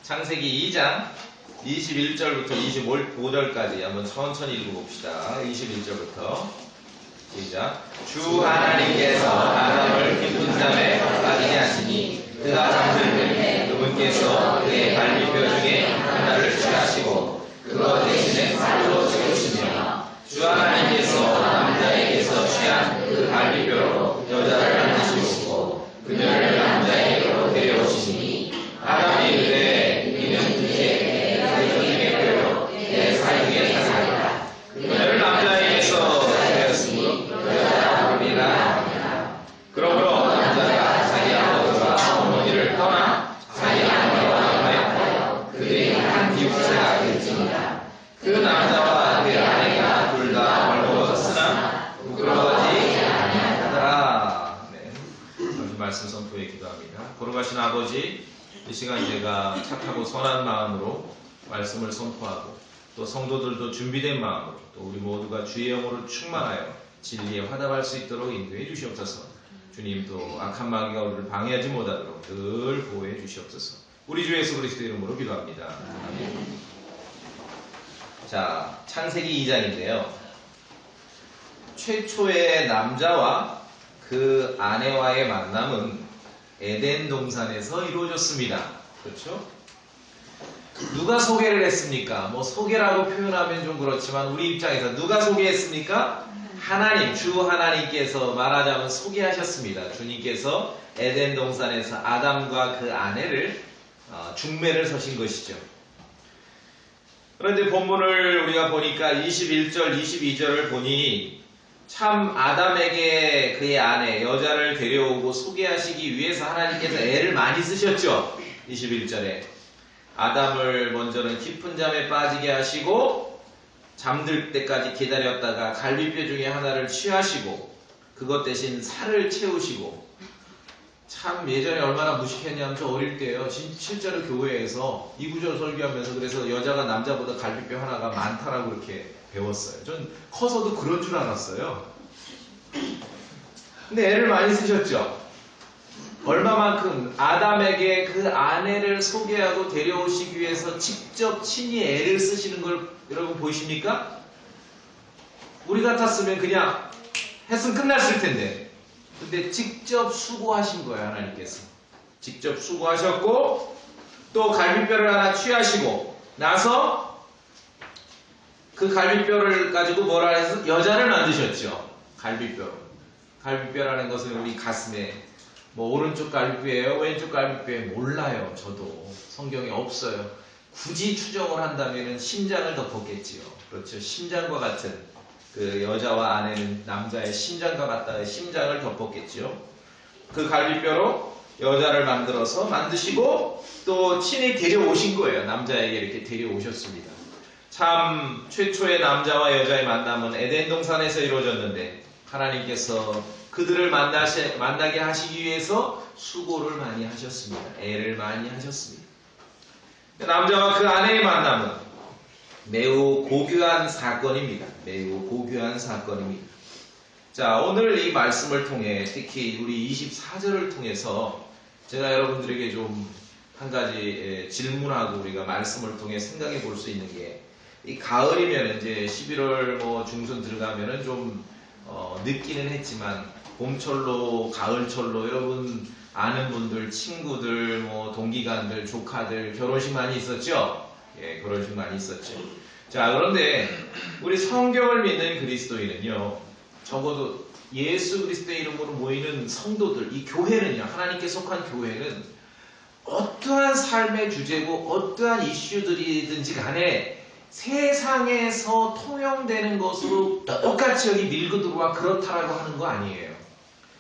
창세기 2장 21절부터 25절까지 한번 천천히 읽어봅시다. 21절부터 시작. 주 하나님께서 아담을 깊은 잠에 빠지게 하시니 그가 잠들 때 그분께서 그의 갈비뼈 중에 하나를 취하시고 그것 대신에 살로 채우시며 주 하나님께서 남자에게서 취한 그 갈비뼈로 여자를 만드시고 그녀를 남자에게로 데려오시니 아담이 이르되 이는 그의 사이중의 뼈요 내 사이중의 사사이다. 그녀를 남자에게서 데려왔으므로 여자가 우리라. 그러므로 남자가 자기 아버지와 어머니를 떠나 자기 아내와 하여 그들이 한 기숙사가 될지니라. 그 남자와 그 아내가 둘 다 벌거벗었으나 부끄러워하지 아니하더라. 네. 말씀 선포에 기도합니다. 걸어가신 아버지, 이 시간 제가 착하고 선한 마음으로 말씀을 선포하고 또 성도들도 준비된 마음으로 또 우리 모두가 주의 영으로 충만하여 진리에 화답할 수 있도록 인도해 주시옵소서. 주님, 또 악한 마귀가 우리를 방해하지 못하도록 늘 보호해 주시옵소서. 우리 주 예수 그리스도 이름으로 기도합니다. 아멘. 자, 창세기 2장인데요. 최초의 남자와 그 아내와의 만남은 에덴 동산에서 이루어졌습니다. 그렇죠? 누가 소개를 했습니까? 뭐 소개라고 표현하면 좀 그렇지만 우리 입장에서 누가 소개했습니까? 하나님, 주 하나님께서 말하자면 소개하셨습니다. 주님께서 에덴 동산에서 아담과 그 아내를 중매를 서신 것이죠. 그런데 본문을 우리가 보니까 21절, 22절을 보니 참 아담에게 그의 아내, 여자를 데려오고 소개하시기 위해서 하나님께서 애를 많이 쓰셨죠. 21절에 아담을 먼저는 깊은 잠에 빠지게 하시고 잠들 때까지 기다렸다가 갈비뼈 중에 하나를 취하시고 그것 대신 살을 채우시고, 참 예전에 얼마나 무식했냐면 저 어릴 때요, 실제로 교회에서 이구절 설교하면서 그래서 여자가 남자보다 갈비뼈 하나가 많다라고 이렇게 배웠어요. 전 커서도 그런 줄 알았어요. 근데 애를 많이 쓰셨죠. 얼마만큼 아담에게 그 아내를 소개하고 데려오시기 위해서 직접 친히 애를 쓰시는 걸 여러분 보이십니까? 우리 같았으면 그냥 했으면 끝났을 텐데, 근데 직접 수고하신 거예요. 하나님께서 직접 수고하셨고 또 갈비뼈를 하나 취하시고 나서 그 갈비뼈를 가지고 뭐라 해서 여자를 만드셨죠. 갈비뼈라는 것은 우리 가슴에 뭐 오른쪽 갈비뼈예요, 왼쪽 갈비뼈예요, 몰라요. 저도 성경에 없어요. 굳이 추정을 한다면 심장을 덮었겠지요. 그렇죠. 심장과 같은 그 여자와 아내는 남자의 심장과 같다. 심장을 덮었겠죠. 그 갈비뼈로 여자를 만드시고 또 친히 데려오신 거예요. 남자에게 이렇게 데려오셨습니다. 참 최초의 남자와 여자의 만남은 에덴 동산에서 이루어졌는데 하나님께서 그들을 만나게 하시기 위해서 수고를 많이 하셨습니다. 애를 많이 하셨습니다. 남자와 그 아내의 만남은 매우 고귀한 사건입니다. 매우 고귀한 사건입니다. 자, 오늘 이 말씀을 통해 특히 우리 24절을 통해서 제가 여러분들에게 좀 한 가지 질문하고 우리가 말씀을 통해 생각해 볼 수 있는 게, 이 가을이면 이제 11월 뭐 중순 들어가면은 좀 늦기는 했지만 봄철로 가을철로 여러분 아는 분들, 친구들, 뭐 동기간들, 조카들 결혼식 많이 있었죠? 예, 결혼식 많이 있었죠. 자, 그런데 우리 성경을 믿는 그리스도인은요, 적어도 예수 그리스도의 이름으로 모이는 성도들, 이 교회는요, 하나님께 속한 교회는 어떠한 삶의 주제고 어떠한 이슈들이든지 간에 세상에서 통용되는 것으로 똑같이 여기 밀고 들어와 그렇다라고 하는 거 아니에요.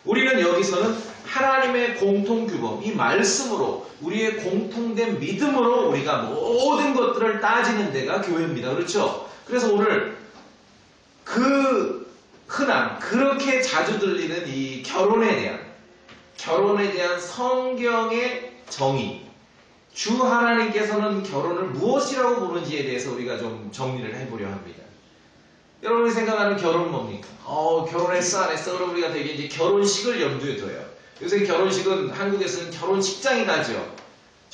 우리는 여기서는 하나님의 공통규범, 이 말씀으로 우리의 공통된 믿음으로 우리가 모든 것들을 따지는 데가 교회입니다. 그렇죠? 그래서 오늘 그 흔한 그렇게 자주 들리는 이 결혼에 대한 성경의 정의, 주 하나님께서는 결혼을 무엇이라고 보는지에 대해서 우리가 좀 정리를 해보려 합니다. 여러분이 생각하는 결혼은 뭡니까? 결혼했어 안 했어? 그럼 우리가 되게 이제 결혼식을 염두에 둬요. 요새 결혼식은 한국에서는 결혼식장이 나죠.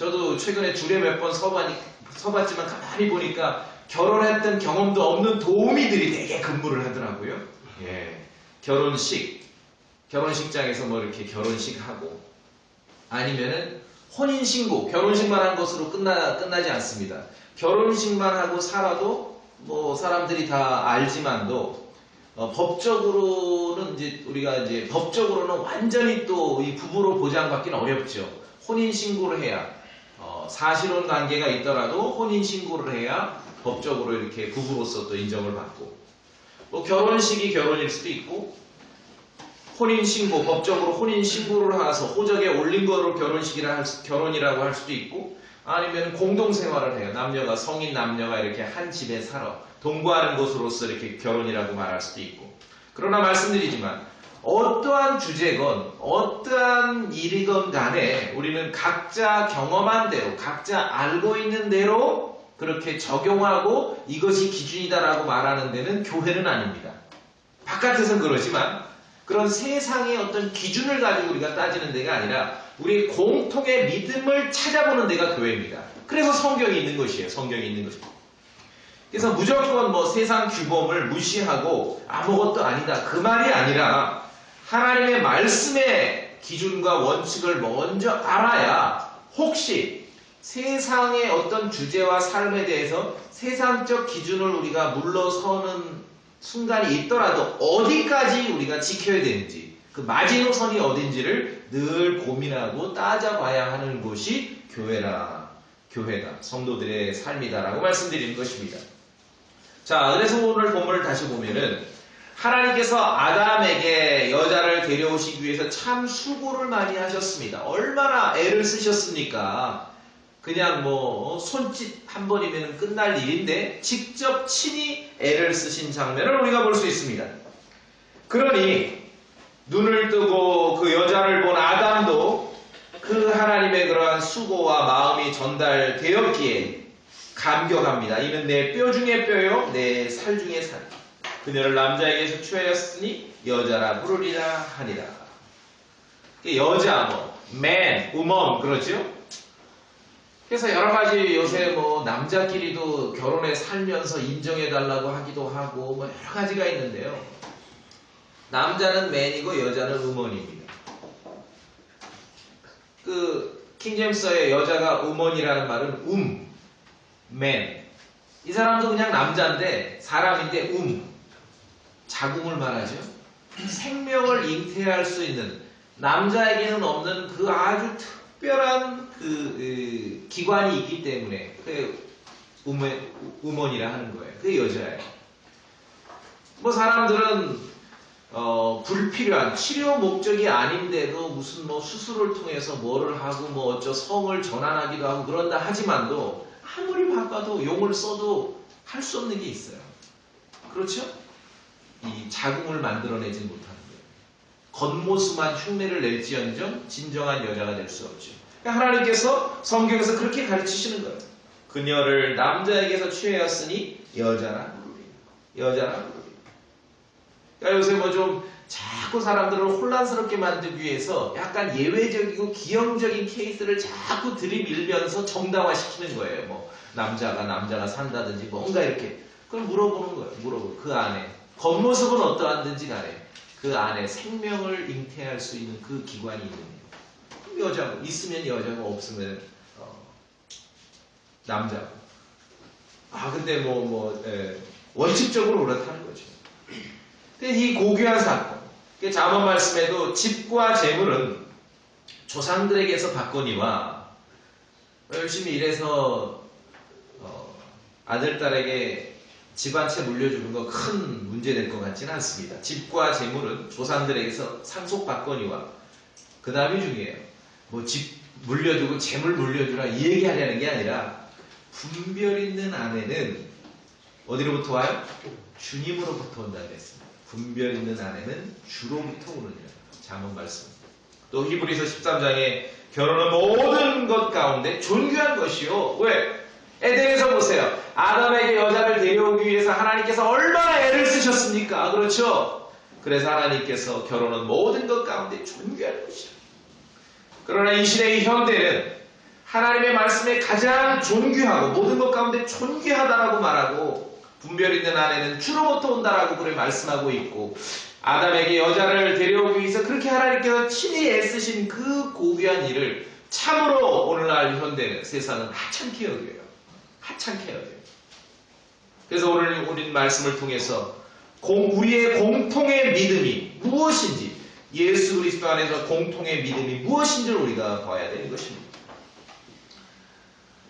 저도 최근에 줄에 몇 번 서봤지만 가만히 보니까 결혼했던 경험도 없는 도우미들이 되게 근무를 하더라고요. 예. 결혼식장에서 뭐 이렇게 결혼식하고 아니면은 혼인신고, 결혼식만 한 것으로 끝나지 않습니다. 결혼식만 하고 살아도 뭐 사람들이 다 알지만도 법적으로는 우리가 법적으로는 완전히 또 이 부부로 보장받기는 어렵죠. 혼인신고를 해야 사실혼 관계가 있더라도 혼인신고를 해야 법적으로 이렇게 부부로서 또 인정을 받고 뭐 결혼식이 결혼일 수도 있고 혼인신고, 법적으로 혼인신고를 해서 호적에 올린 거로 결혼이라고 할 수도 있고 아니면 공동생활을 해요. 성인 남녀가 이렇게 한 집에 살아 동거하는 것으로서 이렇게 결혼이라고 말할 수도 있고 그러나 말씀드리지만 어떠한 주제건 어떠한 일이건 간에 우리는 각자 경험한 대로 각자 알고 있는 대로 그렇게 적용하고 이것이 기준이다라고 말하는 데는 교회는 아닙니다. 바깥에서는 그러지만 그런 세상의 어떤 기준을 가지고 우리가 따지는 데가 아니라 우리 공통의 믿음을 찾아보는 데가 교회입니다. 그래서 성경이 있는 것이에요. 성경이 있는 것입니다. 그래서 무조건 뭐 세상 규범을 무시하고 아무것도 아니다. 그 말이 아니라 하나님의 말씀의 기준과 원칙을 먼저 알아야 혹시 세상의 어떤 주제와 삶에 대해서 세상적 기준을 우리가 물러서는 순간이 있더라도 어디까지 우리가 지켜야 되는지 그 마지노선이 어딘지를 늘 고민하고 따져봐야 하는 것이 교회다. 성도들의 삶이다라고 말씀드리는 것입니다. 자, 그래서 오늘 본문을 다시 보면은 하나님께서 아담에게 여자를 데려오시기 위해서 참 수고를 많이 하셨습니다. 얼마나 애를 쓰셨습니까? 그냥 뭐 손짓 한 번이면 끝날 일인데 직접 친히 애를 쓰신 장면을 우리가 볼 수 있습니다. 그러니 눈을 뜨고 그 여자를 본 아담도 그 하나님의 그러한 수고와 마음이 전달되었기에 감격합니다. 이는 내 뼈 중에 뼈요 내 살 중에 살. 그녀를 남자에게서 취하였으니 여자라 부르리라 하니라. 여자, man, woman 그러죠? 그래서 여러 가지 요새 뭐 남자끼리도 결혼에 살면서 인정해달라고 하기도 하고 뭐 여러 가지가 있는데요. 남자는 man이고 여자는 woman입니다. 그 킹제임스의 여자가 woman이라는 말은 man. 이 사람도 그냥 남자인데 사람인데 자궁을 말하죠. 생명을 잉태할 수 있는 남자에게는 없는 그 아주 특별한 그 기관이 있기 때문에 그 우먼이라 하는 거예요. 그게 여자예요. 뭐 사람들은 불필요한 치료 목적이 아닌데도 무슨 뭐 수술을 통해서 뭐를 하고 뭐 성을 전환하기도 하고 그런다 하지만도 아무리 바빠도 용을 써도 할 수 없는 게 있어요. 그렇죠? 이 자궁을 만들어내지 못하는 거예요. 겉모습만 흉내를 낼지언정 진정한 여자가 될 수 없죠. 그러니까 하나님께서 성경에서 그렇게 가르치시는 거예요. 그녀를 남자에게서 취하였으니 여자라 부르리라. 그러니까 요새 뭐 좀 자꾸 사람들을 혼란스럽게 만들기 위해서 약간 예외적이고 기형적인 케이스를 자꾸 들이밀면서 정당화시키는 거예요. 뭐 남자가 산다든지 뭔가 이렇게 그걸 물어보는 거예요. 그 안에 겉모습은 어떠한든지 간에 그 안에 생명을 잉태할 수 있는 그 기관이 있는 거예요. 여자고 있으면 여자고 없으면 남자고. 근데 원칙적으로 그렇다는 거죠. 근데 이 고귀한 사건, 잠언 말씀에도 집과 재물은 조상들에게서 받거니와 열심히 일해서 아들, 딸에게 집 한 채 물려주는 거 큰 문제 될 것 같지는 않습니다. 집과 재물은 조상들에게서 상속받거니와 그 다음이 중요해요. 뭐 집 물려주고 재물 물려주라 이 얘기하려는 게 아니라 분별 있는 아내는 어디로부터 와요? 주님으로부터 온다고 했습니다. 분별 있는 아내는 주로부터 오느니라. 잠언 말씀. 또 히브리서 13장에 결혼은 모든 것 가운데 존귀한 것이요. 왜? 에덴에서 보세요. 아담에게 여자를 데려오기 위해서 하나님께서 얼마나 애를 쓰셨습니까? 그렇죠? 그래서 하나님께서 결혼은 모든 것 가운데 존귀한 것이다. 그러나 이 시대의 현대는 하나님의 말씀에 가장 존귀하고 모든 것 가운데 존귀하다라고 말하고 분별 있는 아내는 주로부터 온다라고 그렇게 말씀하고 있고 아담에게 여자를 데려오기 위해서 그렇게 하나님께서 친히 애쓰신 그 고귀한 일을 참으로 오늘날 현대는 세상은 하찮게 여겨요. 하찮게 여겨요. 그래서 오늘 우리 말씀을 통해서 우리의 공통의 믿음이 무엇인지 예수 그리스도 안에서 공통의 믿음이 무엇인지를 우리가 봐야 되는 것입니다.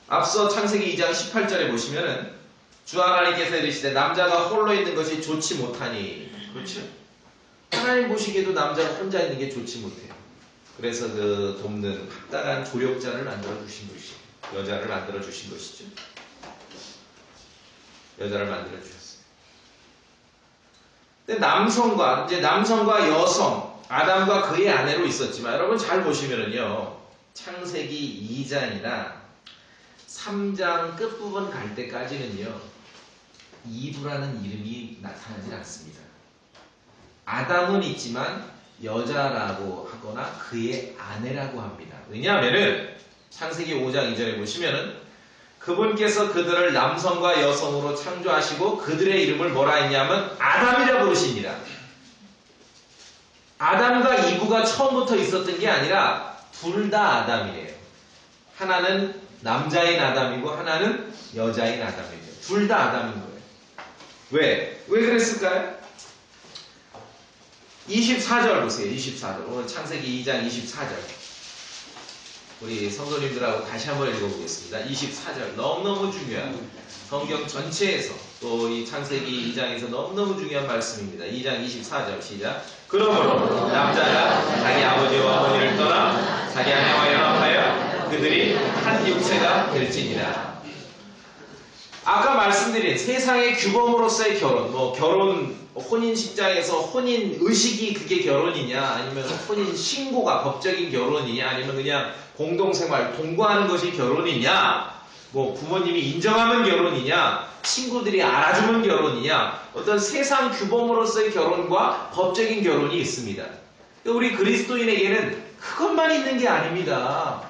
앞서 창세기 2장 18절에 보시면은 주 하나님께서 이르시되 남자가 홀로 있는 것이 좋지 못하니 그렇죠? 하나님 보시기에도 남자가 혼자 있는 게 좋지 못해요. 그래서 그 돕는 합당한 조력자를 만들어 주신 것이죠. 여자를 만들어 주신 것이죠. 여자를 만들어 주셨어요. 근데 남성과 여성, 아담과 그의 아내로 있었지만 여러분 잘 보시면은요. 창세기 2장이나 3장 끝부분 갈 때까지는요. 이브라는 이름이 나타나지 않습니다. 아담은 있지만 여자라고 하거나 그의 아내라고 합니다. 왜냐하면은 창세기 5장 2절에 보시면은 그분께서 그들을 남성과 여성으로 창조하시고 그들의 이름을 뭐라 했냐면 아담이라 부르십니다. 아담과 이브가 처음부터 있었던 게 아니라 둘 다 아담이에요. 하나는 남자인 아담이고 하나는 여자인 아담이에요. 둘 다 아담인 거예요. 왜 그랬을까요? 24절 보세요. 24절. 오늘 창세기 2장 24절. 우리 성도님들하고 다시 한번 읽어보겠습니다. 24절. 너무너무 중요한 성경 전체에서 또 이 창세기 2장에서 너무너무 중요한 말씀입니다. 2장 24절 시작. 그러므로 남자가 자기 아버지와 어머니를 떠나 자기 아내와 연합하여 그들이 한 육체가 될지니라. 아까 말씀드린 세상의 규범으로서의 결혼, 혼인식장에서 혼인 의식이 그게 결혼이냐, 아니면 혼인 신고가 법적인 결혼이냐, 아니면 그냥 공동생활, 동거하는 것이 결혼이냐, 뭐 부모님이 인정하는 결혼이냐, 친구들이 알아주는 결혼이냐, 어떤 세상 규범으로서의 결혼과 법적인 결혼이 있습니다. 우리 그리스도인에게는 그것만 있는 게 아닙니다.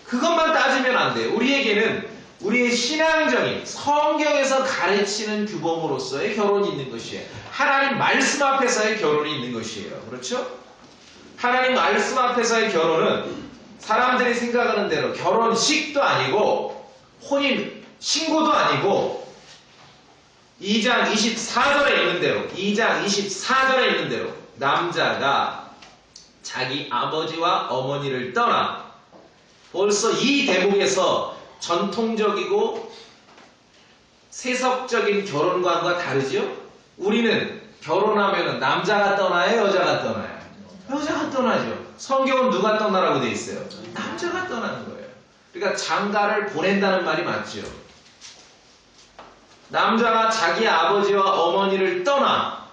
그것만 따지면 안 돼요. 우리에게는 우리의 신앙적인 성경에서 가르치는 규범으로서의 결혼이 있는 것이에요. 하나님 말씀 앞에서의 결혼이 있는 것이에요. 그렇죠? 하나님 말씀 앞에서의 결혼은 사람들이 생각하는 대로 결혼식도 아니고 혼인 신고도 아니고 2장 24절에 있는 대로 남자가 자기 아버지와 어머니를 떠나 벌써 이 대목에서 전통적이고 세속적인 결혼관과 다르죠? 우리는 결혼하면 남자가 떠나요? 여자가 떠나요? 여자가 떠나죠. 성경은 누가 떠나라고 돼 있어요? 남자가 떠나는 거예요. 그러니까 장가를 보낸다는 말이 맞죠. 남자가 자기 아버지와 어머니를 떠나.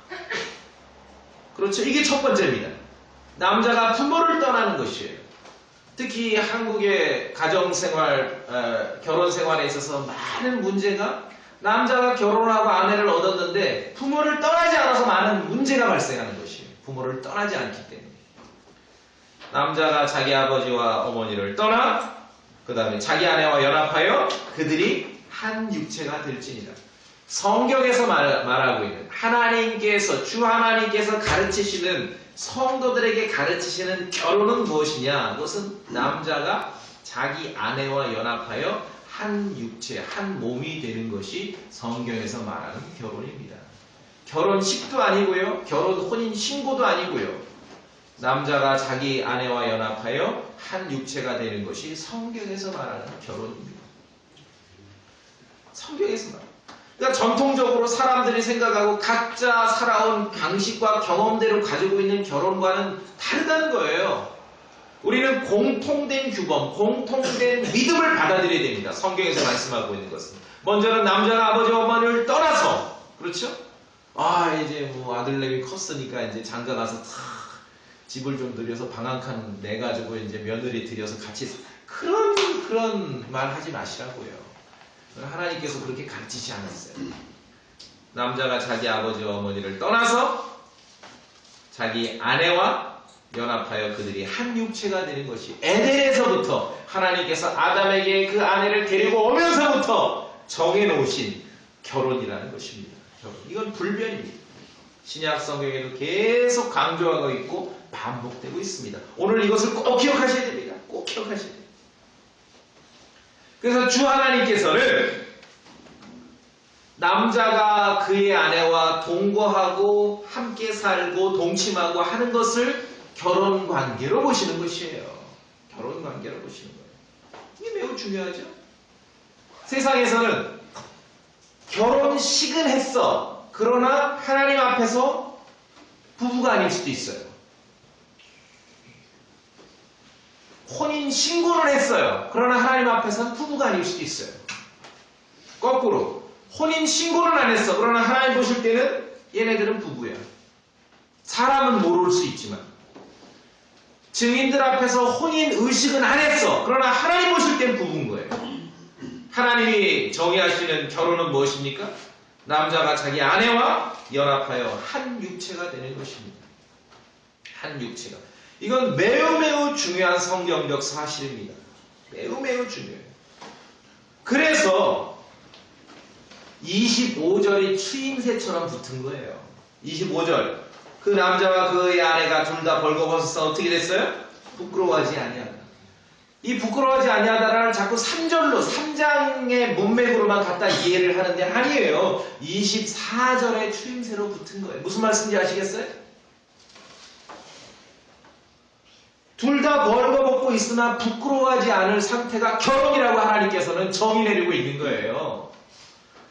그렇죠? 이게 첫 번째입니다. 남자가 부모를 떠나는 것이에요. 특히 한국의 가정생활, 결혼생활에 있어서 많은 문제가 남자가 결혼하고 아내를 얻었는데 부모를 떠나지 않아서 많은 문제가 발생하는 것이에요. 부모를 떠나지 않기 때문에. 남자가 자기 아버지와 어머니를 떠나 그 다음에 자기 아내와 연합하여 그들이 한 육체가 될지니라. 성경에서 말하고 있는 주 하나님께서 가르치시는 성도들에게 가르치시는 결혼은 무엇이냐? 그것은 남자가 자기 아내와 연합하여 한 육체, 한 몸이 되는 것이 성경에서 말하는 결혼입니다. 결혼식도 아니고요. 혼인 신고도 아니고요. 남자가 자기 아내와 연합하여 한 육체가 되는 것이 성경에서 말하는 결혼입니다. 성경에서 말합니다. 그러니까 전통적으로 사람들이 생각하고 각자 살아온 방식과 경험대로 가지고 있는 결혼과는 다르다는 거예요. 우리는 공통된 규범, 공통된 믿음을 받아들여야 됩니다. 성경에서 말씀하고 있는 것은. 먼저는 남자가 아버지와 어머니를 떠나서, 그렇죠? 이제 뭐 아들내미 컸으니까 이제 장가 가서 집을 좀 들여서 방 한 칸 내가지고 이제 며느리 들여서 같이 그런 말 하지 마시라고요. 하나님께서 그렇게 가르치지 않았어요. 남자가 자기 아버지와 어머니를 떠나서 자기 아내와 연합하여 그들이 한 육체가 되는 것이 에덴에서부터 하나님께서 아담에게 그 아내를 데리고 오면서부터 정해놓으신 결혼이라는 것입니다. 결혼. 이건 불변입니다. 신약 성경에도 계속 강조하고 있고 반복되고 있습니다. 오늘 이것을 꼭 기억하셔야 됩니다. 꼭 기억하셔야 됩니다. 그래서 주 하나님께서는 남자가 그의 아내와 동거하고 함께 살고 동침하고 하는 것을 결혼관계로 보시는 것이에요. 결혼관계로 보시는 거예요. 이게 매우 중요하죠. 세상에서는 결혼식은 했어. 그러나 하나님 앞에서 부부가 아닐 수도 있어요. 혼인 신고를 했어요. 그러나 하나님 앞에서는 부부가 아닐 수도 있어요. 거꾸로 혼인 신고는 안 했어. 그러나 하나님 보실 때는 얘네들은 부부야. 사람은 모를 수 있지만 증인들 앞에서 혼인 의식은 안 했어. 그러나 하나님 보실 땐 부부인 거예요. 하나님이 정의하시는 결혼은 무엇입니까? 남자가 자기 아내와 연합하여 한 육체가 되는 것입니다. 한 육체가. 이건 매우 중요한 성경적 사실입니다. 매우 중요해요. 그래서 25절이 추임새처럼 붙은 거예요. 25절. 그 남자와 그의 아내가 둘 다 벌거벗어서 어떻게 됐어요? 부끄러워하지 아니하다. 이 부끄러워하지 아니하다를 자꾸 3절로 3장의 문맥으로만 갖다 이해를 하는데 아니에요. 24절의 추임새로 붙은 거예요. 무슨 말씀인지 아시겠어요? 둘 다 벌거벗고 있으나 부끄러워하지 않을 상태가 결혼이라고 하나님께서는 정의 내리고 있는 거예요.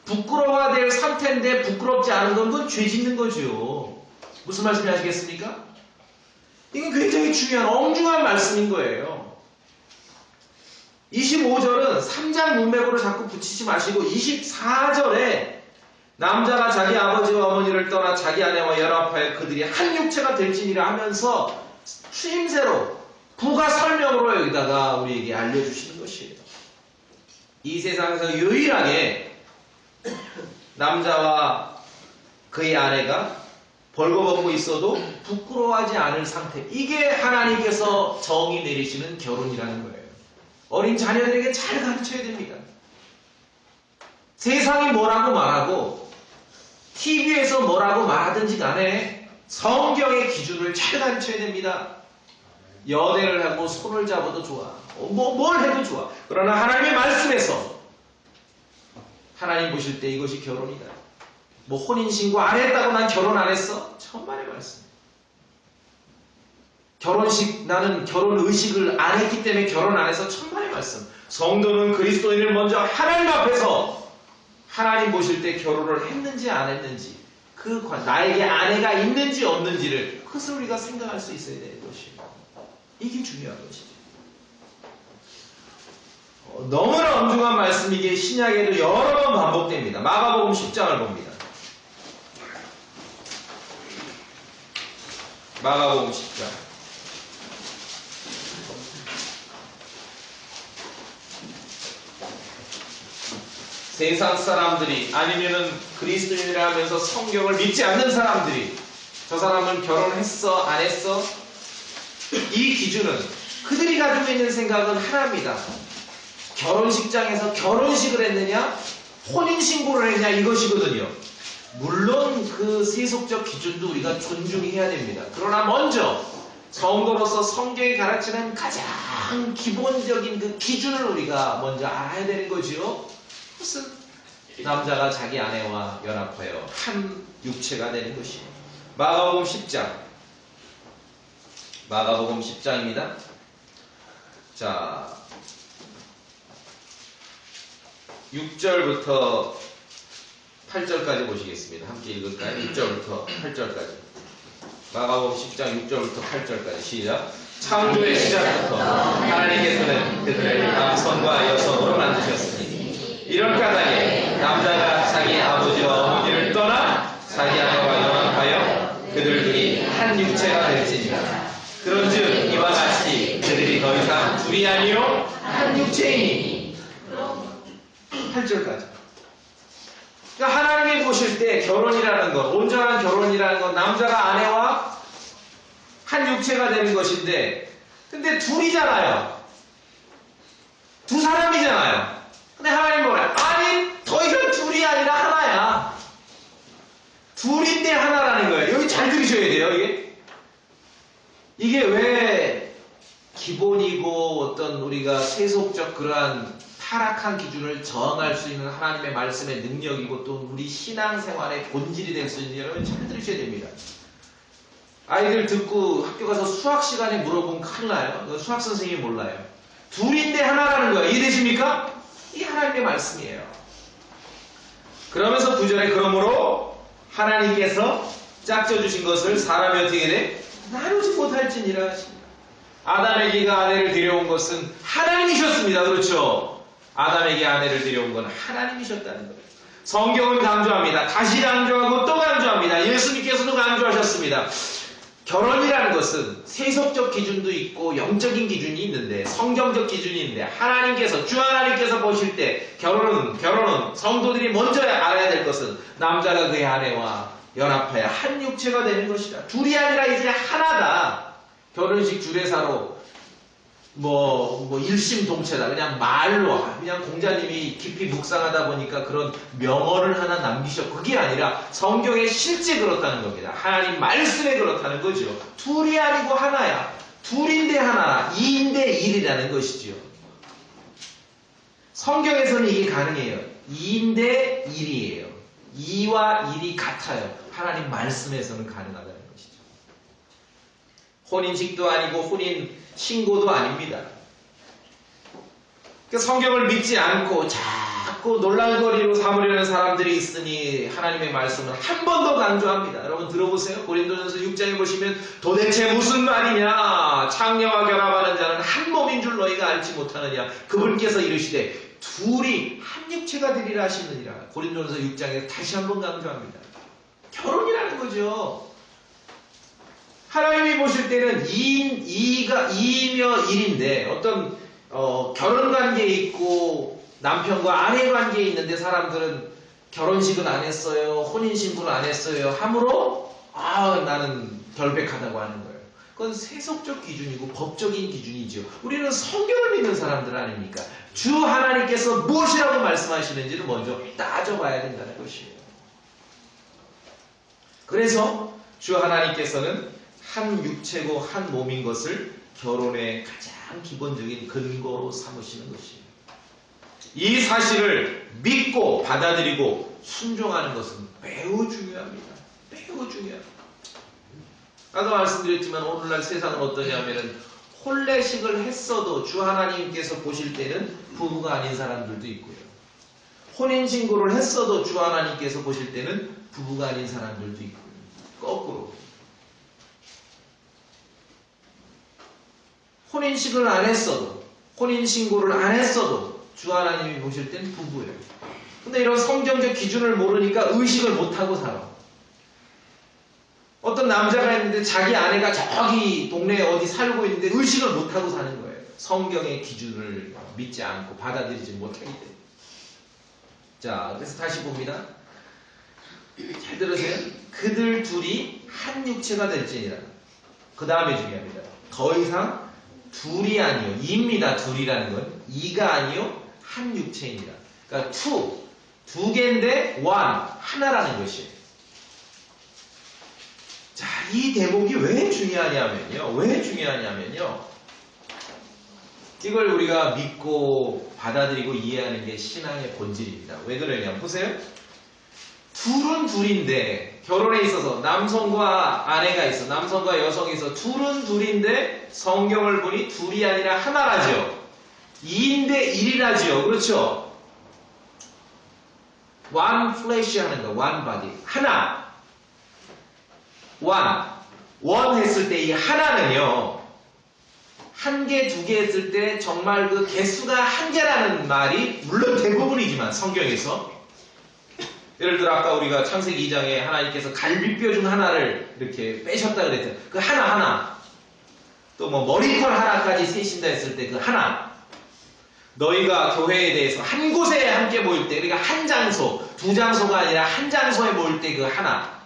부끄러워야 될 상태인데 부끄럽지 않은 건 그건 죄 짓는 거죠. 무슨 말씀이 아시겠습니까? 이건 굉장히 중요한 엄중한 말씀인 거예요. 25절은 3장 문맥으로 자꾸 붙이지 마시고 24절에 남자가 자기 아버지와 어머니를 떠나 자기 아내와 연합하여 그들이 한 육체가 될지니라 하면서 추임새로 부가 설명으로 여기다가 우리에게 알려주시는 것이에요. 이 세상에서 유일하게 남자와 그의 아내가 벌거벗고 있어도 부끄러워하지 않을 상태. 이게 하나님께서 정의 내리시는 결혼이라는 거예요. 어린 자녀들에게 잘 가르쳐야 됩니다. 세상이 뭐라고 말하고 TV에서 뭐라고 말하든지 간에 성경의 기준을 잘 가르쳐야 됩니다. 연애를 하고 손을 잡아도 좋아. 뭘 해도 좋아. 그러나 하나님의 말씀에서 하나님 보실 때 이것이 결혼이다. 뭐 혼인신고 안 했다고 난 결혼 안 했어? 천만의 말씀. 결혼식, 나는 결혼 의식을 안 했기 때문에 결혼 안 해서 천만의 말씀. 성도는 그리스도인을 먼저 하나님 앞에서 하나님 보실 때 결혼을 했는지 안 했는지 나에게 아내가 있는지 없는지를 그것을 우리가 생각할 수 있어야 되는 것이에요. 이게 중요한 것이죠. 너무나 엄중한 말씀이 이게 신약에도 여러 번 반복됩니다. 마가복음 10장을 봅니다. 마가복음 10장. 세상 사람들이 아니면은 그리스도인이라 하면서 성경을 믿지 않는 사람들이 저 사람은 결혼했어 안 했어? 이 기준은 그들이 가지고 있는 생각은 하나입니다. 결혼식장에서 결혼식을 했느냐 혼인신고를 했냐 이것이거든요. 물론 그 세속적 기준도 우리가 존중해야 됩니다. 그러나 먼저 성도로서 성경이 가르치는 가장 기본적인 그 기준을 우리가 먼저 알아야 되는 거지요. 무슨 남자가 자기 아내와 연합하여 한 육체가 되는 것이에요. 마가복음 10장. 마가복음 10장입니다. 자, 6절부터 8절까지 보시겠습니다. 함께 읽을까요? 6절부터 8절까지. 마가복음 10장 6절부터 8절까지 시작. 창조의 시작부터 하나님께서는 그들을 남성과 여성으로 만드셨으니 이런 까닭에 남자가 자기 아버지와 어머니를 떠나 자기 아내와 연합하여 그들이 한 육체가 될지니라. 그런즉 이와 같이 그들이 더 이상 둘이 아니요 한 육체이니. 8절까지. 그러니까 하나님이 보실 때 결혼이라는 것, 온전한 결혼이라는 것, 남자가 아내와 한 육체가 되는 것인데, 근데 둘이잖아요. 두 사람이잖아요. 근데 하나님 뭐래요? 아니, 더 이상 둘이 아니라 하나야. 둘인데 하나라는 거예요. 여기 잘 들으셔야 돼요, 이게. 이게 왜 기본이고 어떤 우리가 세속적 그러한 타락한 기준을 저항할 수 있는 하나님의 말씀의 능력이고 또 우리 신앙생활의 본질이 될 수 있는 여러분 잘 들으셔야 됩니다. 아이들 듣고 학교 가서 수학 시간에 물어보면 큰일 나요. 수학 선생님이 몰라요. 둘인데 하나라는 거예요. 이해되십니까? 이 하나님의 말씀이에요. 그러면서 9절에 그러므로 하나님께서 짝져주신 것을 사람이 어떻게 돼? 나누지 못할지니라 하십니다. 아담에게가 아내를 데려온 것은 하나님이셨습니다. 그렇죠? 아담에게 아내를 데려온 건 하나님이셨다는 거예요. 성경은 강조합니다. 다시 강조하고 또 강조합니다. 예수님께서도 강조하셨습니다. 결혼이라는 것은 세속적 기준도 있고 영적인 기준이 있는데 성경적 기준이 있는데 하나님께서 주 하나님께서 보실 때 결혼은 성도들이 먼저 알아야 될 것은 남자가 그의 아내와 연합하여 한 육체가 되는 것이다. 둘이 아니라 이제 하나다. 결혼식 주례사로 일심동체다. 그냥 말로 그냥 공자님이 깊이 묵상하다 보니까 그런 명언을 하나 남기셨고 그게 아니라 성경에 실제 그렇다는 겁니다. 하나님 말씀에 그렇다는 거죠. 둘이 아니고 하나야. 둘인데 하나라. 2인데 1이라는 것이죠. 성경에서는 이게 가능해요. 2인데 1이에요. 2와 1이 같아요. 하나님 말씀에서는 가능하다는 것이죠. 혼인식도 아니고 혼인 신고도 아닙니다. 성경을 믿지 않고 자꾸 논란거리로 삼으려는 사람들이 있으니 하나님의 말씀은 한 번 더 강조합니다. 여러분 들어보세요. 고린도전서 6장에 보시면 도대체 무슨 말이냐? 창녀와 결합하는 자는 한 몸인 줄 너희가 알지 못하느냐? 그분께서 이르시되 둘이 한 육체가 되리라 하시느니라. 고린도전서 6장에 다시 한 번 강조합니다. 결혼이라는 거죠. 하나님이 보실 때는 2이며 1인데 어떤 결혼관계에 있고 남편과 아내 관계에 있는데 사람들은 결혼식은 안 했어요. 혼인신고는 안 했어요. 함으로 나는 결백하다고 하는 거예요. 그건 세속적 기준이고 법적인 기준이죠. 우리는 성경을 믿는 사람들 아닙니까? 주 하나님께서 무엇이라고 말씀하시는지를 먼저 따져봐야 된다는 것이에요. 그래서 주 하나님께서는 한 육체고 한 몸인 것을 결혼의 가장 기본적인 근거로 삼으시는 것이에요. 이 사실을 믿고 받아들이고 순종하는 것은 매우 중요합니다. 매우 중요합니다. 아까 말씀드렸지만 오늘날 세상은 어떠냐면은 혼례식을 했어도 주 하나님께서 보실 때는 부부가 아닌 사람들도 있고요. 혼인신고를 했어도 주 하나님께서 보실 때는 부부가 아닌 사람들도 있고요. 거꾸로. 혼인식을 안 했어도, 혼인신고를 안 했어도 주 하나님이 보실 땐 부부예요. 근데 이런 성경적 기준을 모르니까 의식을 못하고 살아. 어떤 남자가 있는데 자기 아내가 저기 동네에 어디 살고 있는데 의식을 못하고 사는 거예요. 성경의 기준을 믿지 않고 받아들이지 못하기 때문에. 자, 그래서 다시 봅니다. 잘 들으세요. 그들 둘이 한 육체가 될지니라. 그 다음에 중요합니다. 더 이상 둘이 아니요. 이입니다. 둘이라는 건. 이가 아니요. 한 육체입니다. 그러니까 두 개인데 하나라는 것이에요. 자, 이 대목이 왜 중요하냐면요. 이걸 우리가 믿고 받아들이고 이해하는 게 신앙의 본질입니다. 왜 그러냐? 보세요. 둘은 둘인데 결혼에 있어서 남성과 아내가 있어. 남성과 여성이 있어. 둘은 둘인데 성경을 보니 둘이 아니라 하나라죠. 2인데 1이라죠. 그렇죠? one flesh 하는 거. one body. 하나. one 했을 때 이 하나는요. 한 개, 두 개 했을 때 정말 그 개수가 한 개라는 말이 물론 대부분이지만 성경에서 예를 들어 아까 우리가 창세기 2장에 하나님께서 갈비뼈 중 하나를 이렇게 빼셨다 그랬죠. 그 하나 또 머리털 하나까지 세신다 했을 때 그 하나 너희가 교회에 대해서 한 곳에 함께 모일 때 그러니까 한 장소 두 장소가 아니라 한 장소에 모일 때 그 하나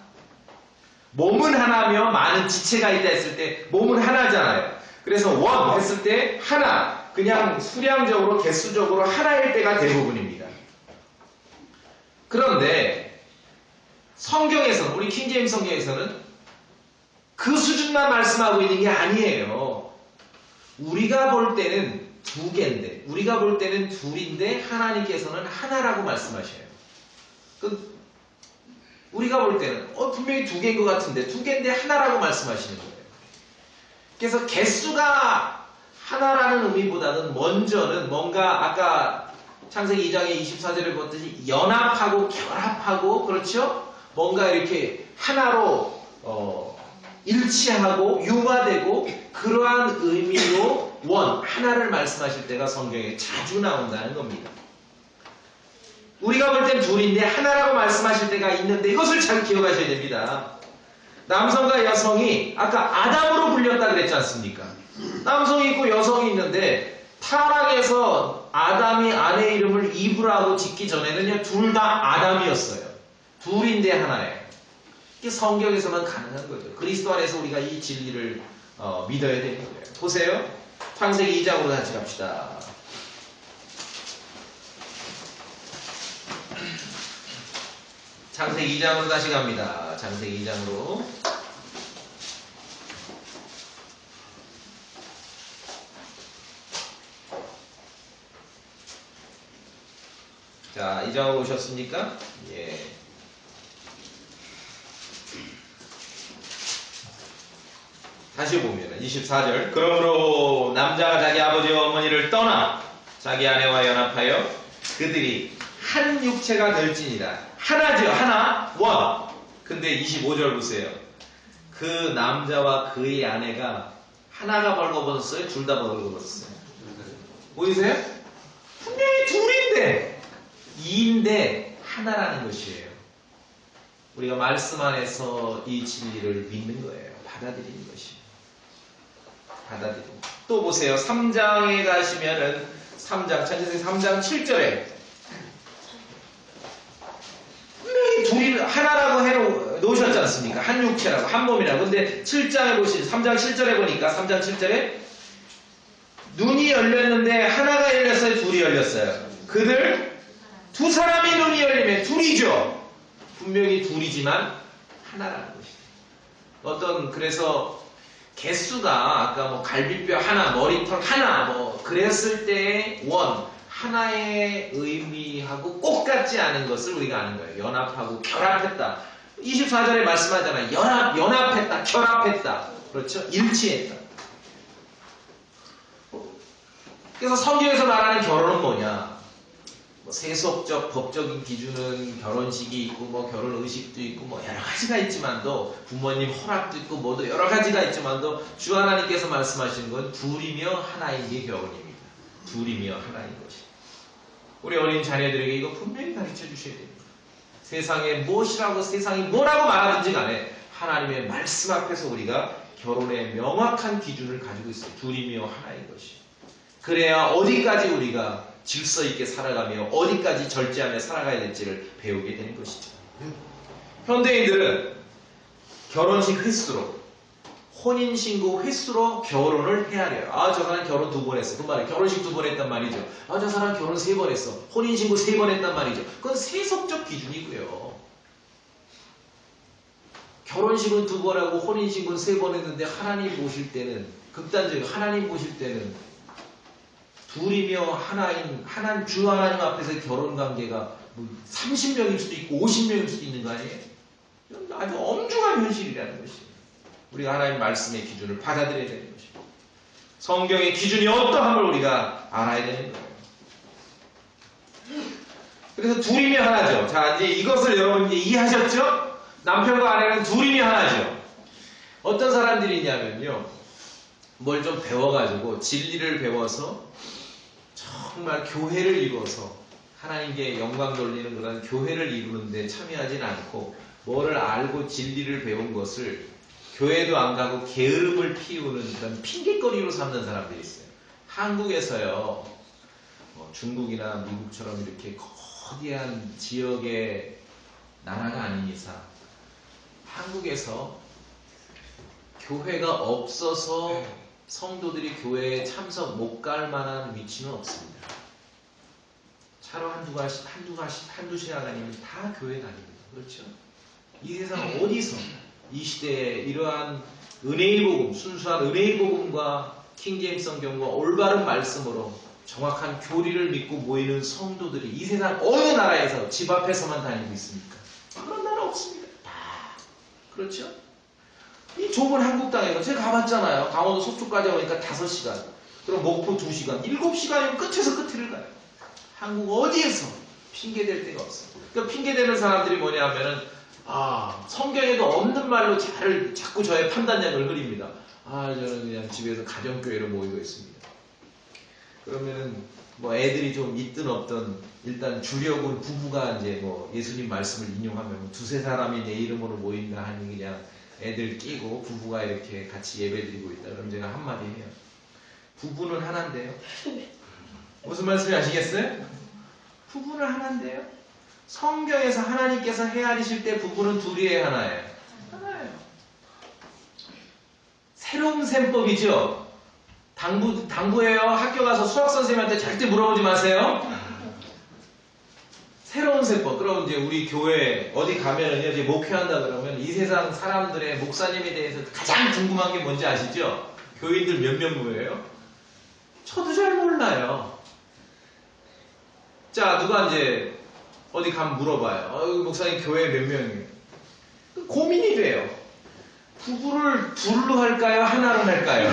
몸은 하나며 많은 지체가 있다 했을 때 몸은 하나잖아요. 그래서 원 했을 때 하나, 그냥 수량적으로 개수적으로 하나일 때가 대부분입니다. 그런데 성경에서는, 우리 킹제임스 성경에서는 그 수준만 말씀하고 있는 게 아니에요. 우리가 볼 때는 두 개인데, 우리가 볼 때는 둘인데 하나님께서는 하나라고 말씀하셔요. 우리가 볼 때는 분명히 두 개인 것 같은데 두 개인데 하나라고 말씀하시는 거예요. 그래서 개수가 하나라는 의미보다는 먼저는 뭔가 아까 창세기 2장의 24절에 보았듯이 연합하고 결합하고, 그렇죠? 뭔가 이렇게 하나로 일치하고 융화되고, 그러한 의미로 하나를 말씀하실 때가 성경에 자주 나온다는 겁니다. 우리가 볼 땐 둘인데 하나라고 말씀하실 때가 있는데 이것을 잘 기억하셔야 됩니다. 남성과 여성이 아까 아담으로 불렸다 그랬지 않습니까? 남성이 있고 여성이 있는데 타락해서 아담이 아내 이름을 이브라고 짓기 전에는요, 둘 다 아담이었어요. 둘인데 하나예요. 이게 성경에서만 가능한 거죠. 그리스도 안에서 우리가 이 진리를 믿어야 되는 거예요. 보세요. 창세기 2장으로 같이 갑시다. 창세기 2장으로 다시 갑니다. 창세기 2장으로. 자, 2장으로 오셨습니까? 예. 다시 보면 24절. 그러므로 남자가 자기 아버지와 어머니를 떠나 자기 아내와 연합하여 그들이 한 육체가 될지니라. 하나죠. 하나. 원. 근데 25절 보세요. 그 남자와 그의 아내가 하나가 벌거벗었어요? 둘 다 벌거벗었어요? 보이세요? 분명히 둘인데 2인데 하나라는 것이에요. 우리가 말씀 안에서 이 진리를 믿는 거예요. 받아들이는 것이에요. 받아들이고. 또 보세요. 3장에 가시면은 3장, 창세기 3장 7절에 분명히 둘이 하나라고 해놓으셨지 않습니까? 한 육체라고, 한 몸이라고. 근데 7장에 보시죠. 3장 7절에 보니까 3장 7절에 눈이 열렸는데 하나가 열렸어요? 둘이 열렸어요? 그들 두 사람이 눈이 열리면 둘이죠. 분명히 둘이지만 하나라는 것이죠. 그래서 개수가 아까 뭐 갈비뼈 하나, 머리털 하나 뭐 그랬을 때의 하나의 의미하고 꼭 같지 않은 것을 우리가 아는 거예요. 연합하고 결합했다. 24절에 말씀하잖아요. 연합했다, 결합했다. 그렇죠? 일치했다. 그래서 성경에서 말하는 결혼은 뭐냐? 뭐 세속적, 법적인 기준은 결혼식이 있고, 뭐 결혼의식도 있고, 뭐 여러 가지가 있지만도, 부모님 허락도 있고, 뭐도 여러 가지가 있지만도, 주 하나님께서 말씀하시는 건 둘이며 하나인 게 결혼입니다. 둘이며 하나인 것이. 우리 어린 자녀들에게 이거 분명히 가르쳐 주셔야 됩니다. 세상에 무엇이라고, 세상이 뭐라고 말하든지 간에 하나님의 말씀 앞에서 우리가 결혼의 명확한 기준을 가지고 있어요. 둘이며 하나인 것이. 그래야 어디까지 우리가 질서 있게 살아가며 어디까지 절제하며 살아가야 될지를 배우게 되는 것이죠. 현대인들은 결혼식 횟수로, 혼인신고 횟수로 결혼을 헤아려요. 저 사람 결혼 2번 했어. 그 말에 결혼식 2번 했단 말이죠. 저 사람 결혼 3번 했어. 혼인신고 3번 했단 말이죠. 그건 세속적 기준이고요. 결혼식은 2번 하고 혼인신고는 3번 했는데 하나님 보실 때는, 극단적으로 하나님 보실 때는 둘이며 하나인 주 하나님 앞에서의 결혼관계가 뭐 30명일 수도 있고 50명일 수도 있는 거 아니에요? 이건 아주 엄중한 현실이라는 것이에요. 우리가 하나님 말씀의 기준을 받아들여야 되는 것입니다. 성경의 기준이 어떠함을 우리가 알아야 되는 거예요. 그래서 둘이며 하나죠. 자, 이제 이것을 여러분 이제 이해하셨죠? 남편과 아내는 둘이며 하나죠. 어떤 사람들이 있냐면요, 뭘 좀 배워가지고 진리를 배워서 정말 교회를 이루어서 하나님께 영광 돌리는 그런 교회를 이루는데 참여하진 않고, 뭐를 알고 진리를 배운 것을 교회도 안 가고 게으름을 피우는 그런 핑계거리로 삼는 사람들이 있어요. 한국에서요, 중국이나 미국처럼 이렇게 거대한 지역의 나라가 아닌 이상 한국에서 교회가 없어서 성도들이 교회에 참석 못 갈 만한 위치는 없습니다. 차로 한두 시간 아니면 다 교회 다닙니다. 그렇죠? 이 세상 어디서 이 시대에 이러한 은혜의 복음, 순수한 은혜의 복음과 킹제임스 성경과 올바른 말씀으로 정확한 교리를 믿고 모이는 성도들이 이 세상 어느 나라에서 집 앞에서만 다니고 있습니까? 그런 나라 없습니다. 다. 그렇죠? 이 좁은 한국 땅에서 제가 가봤잖아요. 강원도 속초까지 오니까 5시간. 그럼 목포 2시간. 7시간이면 끝에서 끝을 가요. 한국 어디에서 핑계댈 데가 없어요. 그러니까 핑계대는 사람들이 뭐냐 하면은 성경에도 없는 말로 자꾸 저의 판단력을 흐립니다. 저는 그냥 집에서 가정교회로 모이고 있습니다. 그러면은 뭐 애들이 좀 있든 없든 일단 주력은 부부가 이제 뭐 예수님 말씀을 인용하면 두세 사람이 내 이름으로 모인다 하니 그냥 애들 끼고 부부가 이렇게 같이 예배드리고 있다. 그럼 제가 한마디 해요. 부부는 하나인데요. 무슨 말씀이 아시겠어요? 부부는 하나인데요. 성경에서 하나님께서 헤아리실 때 부부는 둘이에요, 하나예요? 하나예요. 새로운 셈법이죠. 당부예요. 학교 가서 수학 선생님한테 절대 물어보지 마세요. 새로운 셈법. 그럼 이제 우리 교회 어디 가면은요, 이제 목회한다 그러면 이 세상 사람들의 목사님에 대해서 가장 궁금한 게 뭔지 아시죠? 교인들 몇 명이에요? 저도 잘 몰라요. 자, 누가 이제 어디 가면 물어봐요. 목사님 교회 몇 명이에요? 고민이 돼요. 부부를 둘로 할까요? 하나로 할까요?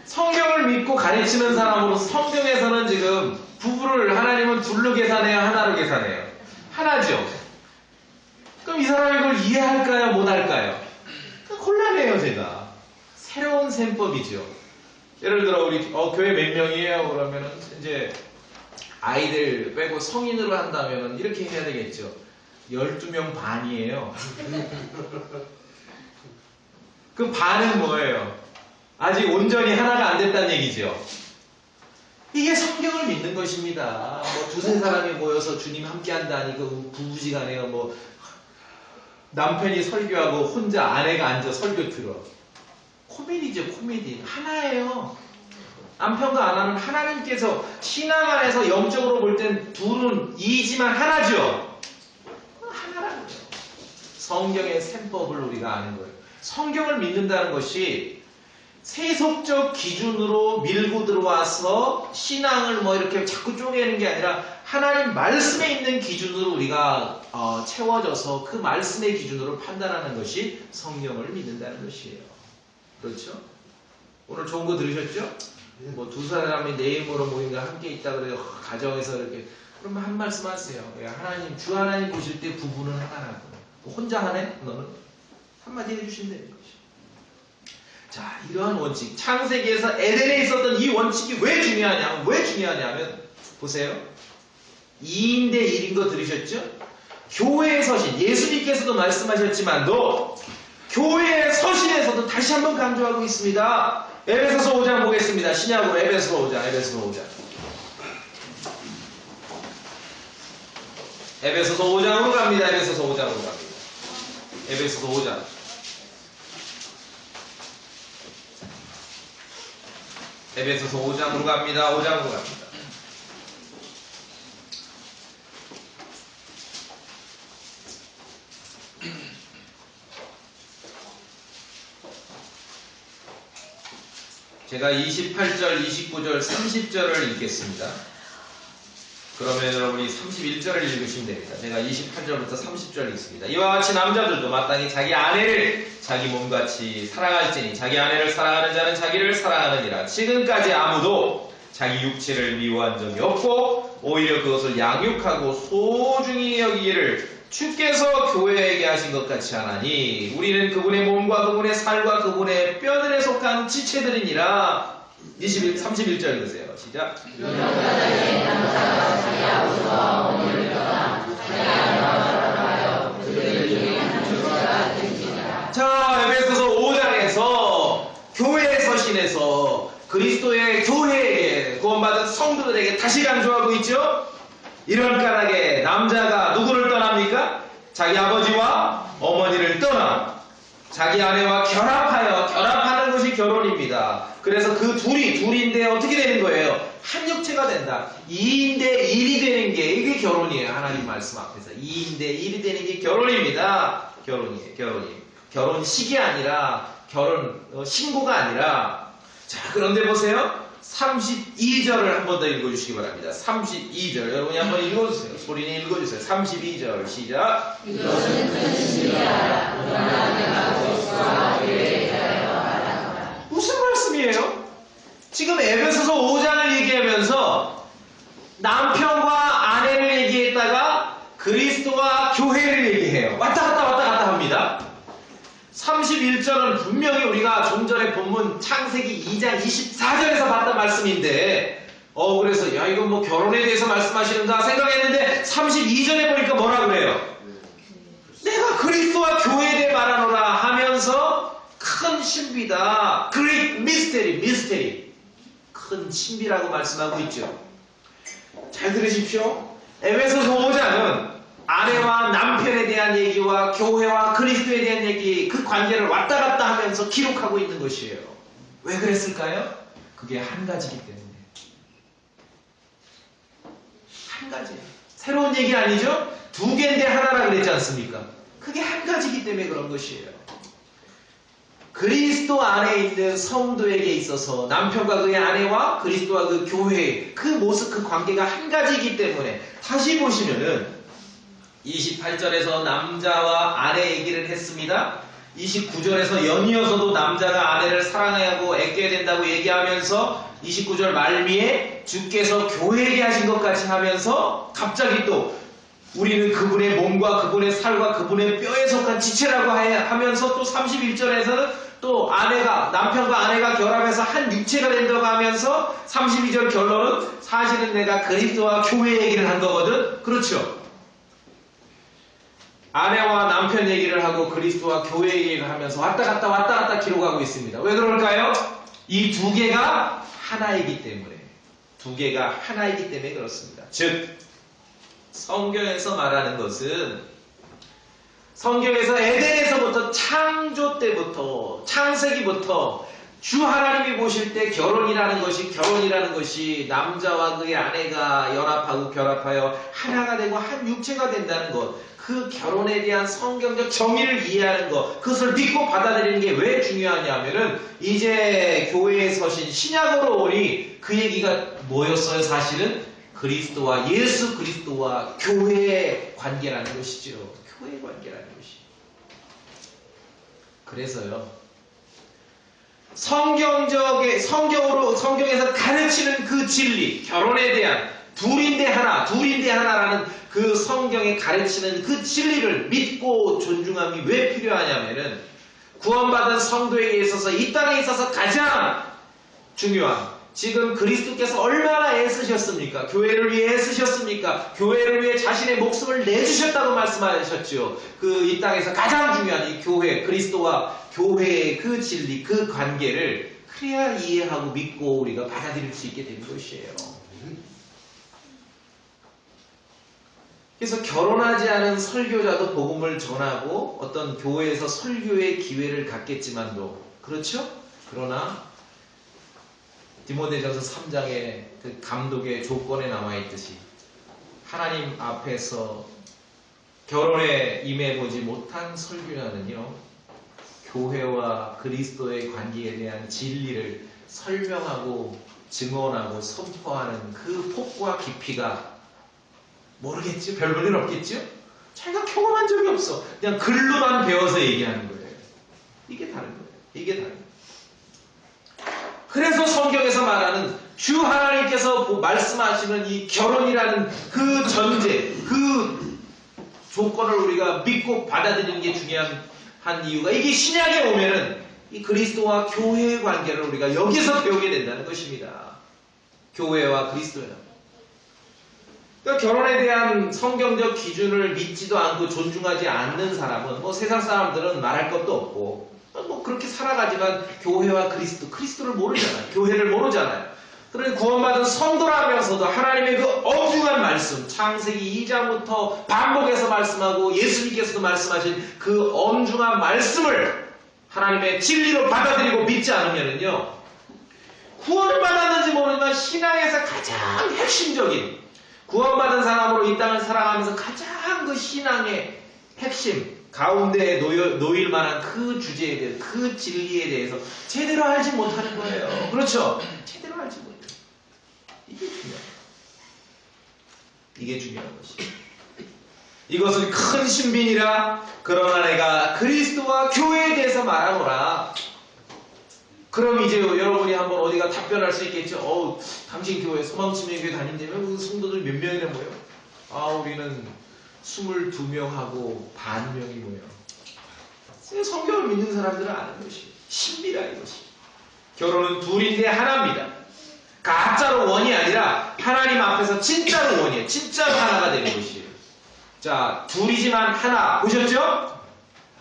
성경을 믿고 가르치는 사람으로 성경에서는 지금 부부를 하나님은 둘로 계산해요? 하나로 계산해요? 하나죠. 그럼 이 사람이 그걸 이해할까요? 못할까요? 곤란해요, 제가. 새로운 셈법이죠. 예를 들어 우리 교회 몇 명이에요? 그러면은 이제 아이들 빼고 성인으로 한다면 이렇게 해야 되겠죠. 12명 반이에요. 그 반은 뭐예요? 아직 온전히 하나가 안 됐다는 얘기죠. 이게 성경을 믿는 것입니다. 뭐 두세 사람이 모여서 주님 함께 한다니 그 부부지간에요. 뭐 남편이 설교하고 혼자 아내가 앉아 설교 들어. 코미디죠, 코미디. 하나예요. 남편과 아내는 하나님께서 신앙 안에서 영적으로 볼 땐 둘은 이지만 하나죠. 하나라는 거예요. 성경의 셈법을 우리가 아는 거예요. 성경을 믿는다는 것이 세속적 기준으로 밀고 들어와서 신앙을 뭐 이렇게 자꾸 쪼개는 게 아니라 하나님 말씀에 있는 기준으로 우리가 채워져서 그 말씀의 기준으로 판단하는 것이 성경을 믿는다는 것이에요. 그렇죠? 오늘 좋은 거 들으셨죠? 뭐 두 사람이 내 힘으로 모인가 함께 있다 그래요. 가정에서 이렇게 그러면 한 말씀 하세요. 하나님, 주 하나님 보실 때 부부는 하나라고. 혼자 하네? 너는? 한마디 해주시면 되는 것이. 자, 이러한 원칙. 창세기에서 에덴에 있었던 이 원칙이 왜 중요하냐면 보세요. 2인 대 1인 거 들으셨죠? 교회의 서신. 예수님께서도 말씀하셨지만도 교회의 서신에서도 다시 한번 강조하고 있습니다. 에베소서 5장 보겠습니다. 신약으로 에베소서 5장. 에베소서 5장으로 갑니다. 에베소서 5장. 에베소서 5장으로 갑니다. 제가 28절, 29절, 30절을 읽겠습니다. 그러면 여러분이 31절을 읽으시면 됩니다. 제가 28절부터 30절 읽습니다. 이와 같이 남자들도 마땅히 자기 아내를 자기 몸같이 사랑할지니 자기 아내를 사랑하는 자는 자기를 사랑하느니라. 지금까지 아무도 자기 육체를 미워한 적이 없고 오히려 그것을 양육하고 소중히 여기기를 주께서 교회에게 하신 것 같이 하나니 우리는 그분의 몸과 그분의 살과 그분의 뼈들에 속한 지체들이니라. 31절 읽으세요. 시작. 자, 에베소서 5장에서 교회의 서신에서 그리스도의 교회에게 구원받은 성도들에게 다시 강조하고 있죠. 이런 까닭에 남자가 누구를 떠납니까? 자기 아버지와 어머니를 떠나 자기 아내와 결합하는 것이 결혼입니다. 그래서 그 둘인데 어떻게 되는 거예요? 한 육체가 된다. 2인데 1이 되는 게 이게 결혼이에요. 하나님 말씀 앞에서 2인데 1이 되는 게 결혼입니다. 결혼이에요. 결혼식이 아니라 신고가 아니라. 자, 그런데 보세요. 32절을 한 번 더 읽어주시기 바랍니다. 32절 여러분이 한번 읽어주세요. 소리는 읽어주세요. 32절 시작. 이것은 큰 신비야. 그러나 내가 그리스도와 교회에 대하여 말하노라. 무슨 말씀이에요? 지금 에베소서 5장을 얘기하면서 남편과 아내를 얘기했다가 그리스도와 교회를 얘기해요. 왔다 갔다 합니다. 31절은 분명히 우리가 좀 전에 본문 창세기 2장 24절에서 봤던 말씀인데 그래서 야 이건 뭐 결혼에 대해서 말씀하시는가 생각했는데 32절에 보니까 뭐라 그래요? 내가 그리스도와 교회에 대해 말하노라 하면서 큰 신비다. Great mystery. 큰 신비라고 말씀하고 있죠. 잘 들으십시오. 에베소서 5장은 아내와 남편에 대한 얘기와 교회와 그리스도에 대한 얘기, 그 관계를 왔다 갔다 하면서 기록하고 있는 것이에요. 왜 그랬을까요? 그게 한 가지이기 때문에. 한 가지. 새로운 얘기 아니죠? 두 개인데 하나라 그랬지 않습니까? 그게 한 가지이기 때문에 그런 것이에요. 그리스도 안에 있는 성도에게 있어서 남편과 그의 아내와 그리스도와 그 교회, 그 모습, 그 관계가 한 가지이기 때문에 다시 보시면은 28절에서 남자와 아내 얘기를 했습니다. 29절에서 연이어서도 남자가 아내를 사랑해야 하고 애껴야 된다고 얘기하면서 29절 말미에 주께서 교회에게 하신 것까지 하면서 갑자기 또 우리는 그분의 몸과 그분의 살과 그분의 뼈에 속한 지체라고 하면서 또 31절에서는 또 남편과 아내가 결합해서 한 육체가 된다고 하면서 32절 결론은 사실은 내가 그리스도와 교회 얘기를 한 거거든. 그렇죠? 아내와 남편 얘기를 하고 그리스도와 교회 얘기를 하면서 왔다 갔다 기록하고 있습니다. 왜 그럴까요? 이 두 개가 하나이기 때문에. 그렇습니다. 즉 성경에서 말하는 것은 성경에서 에덴에서부터 창조 때부터 창세기부터 주 하나님이 보실 때 결혼이라는 것이 남자와 그의 아내가 연합하고 결합하여 하나가 되고 한 육체가 된다는 것, 그 결혼에 대한 성경적 정의를 이해하는 것, 그것을 믿고 받아들이는 게 왜 중요하냐면은 이제 교회에 서신 신약으로 오니 그 얘기가 뭐였어요? 사실은 예수 그리스도와 교회의 관계라는 것이죠. 교회의 관계라는 것이. 그래서요. 성경에서 가르치는 그 진리, 결혼에 대한 둘인데 하나라는 그 성경에 가르치는 그 진리를 믿고 존중함이 왜 필요하냐면은 구원받은 성도에게 있어서 이 땅에 있어서 가장 중요한 지금 그리스도께서 얼마나 애쓰셨습니까? 교회를 위해 애쓰셨습니까? 교회를 위해 자신의 목숨을 내주셨다고 말씀하셨죠. 이 땅에서 가장 중요한 이 교회, 그리스도와 교회의 그 진리, 그 관계를 그래야 이해하고 믿고 우리가 받아들일 수 있게 되는 것이에요. 그래서 결혼하지 않은 설교자도 복음을 전하고 어떤 교회에서 설교의 기회를 갖겠지만도 그렇죠? 그러나 디모데전서 3장의 그 감독의 조건에 나와 있듯이 하나님 앞에서 결혼에 임해보지 못한 설교자는요, 교회와 그리스도의 관계에 대한 진리를 설명하고 증언하고 선포하는 그 폭과 깊이가 모르겠죠? 별 볼 일 없겠죠? 자기가 경험한 적이 없어. 그냥 글로만 배워서 얘기하는 거예요. 이게 다른 거예요. 그래서 성경에서 말하는 주 하나님께서 말씀하시는 이 결혼이라는 그 전제, 그 조건을 우리가 믿고 받아들이는 게 중요한 이유가 이게 신약에 오면은 이 그리스도와 교회의 관계를 우리가 여기서 배우게 된다는 것입니다. 교회와 그리스도예요. 그러니까 결혼에 대한 성경적 기준을 믿지도 않고 존중하지 않는 사람은 세상 사람들은 말할 것도 없고 그렇게 살아가지만 교회와 그리스도를 모르잖아요. 교회를 모르잖아요. 그러니 구원받은 성도라면서도 하나님의 그 엄중한 말씀, 창세기 2장부터 반복해서 말씀하고 예수님께서도 말씀하신 그 엄중한 말씀을 하나님의 진리로 받아들이고 믿지 않으면은요, 구원을 받았는지 모르지만 신앙에서 가장 핵심적인, 구원받은 사람으로 이 땅을 살아가면서 가장 그 신앙의 핵심 가운데에 놓일 만한 그 주제에 대해서, 그 진리에 대해서 제대로 알지 못하는 거예요. 그렇죠? 제대로 알지 못해요. 이게 중요해요. 이게 중요한 것이에요. 이것은 큰 신빈이라 그러나 내가 그리스도와 교회에 대해서 말하노라. 그럼 이제 여러분이 한번 어디가 답변할 수 있겠죠. 당신 교회 소망침례교회 다닌다면 그 성도들 몇 명이나 모여? 우리는 22명하고 반 명이 모여. 성경을 믿는 사람들은 아는 것이 신비라 이것이. 결혼은 둘인데 하나입니다. 가짜로 원이 아니라 하나님 앞에서 진짜로 원이에요. 진짜로 하나가 되는 것이에요. 자, 둘이지만 하나 보셨죠?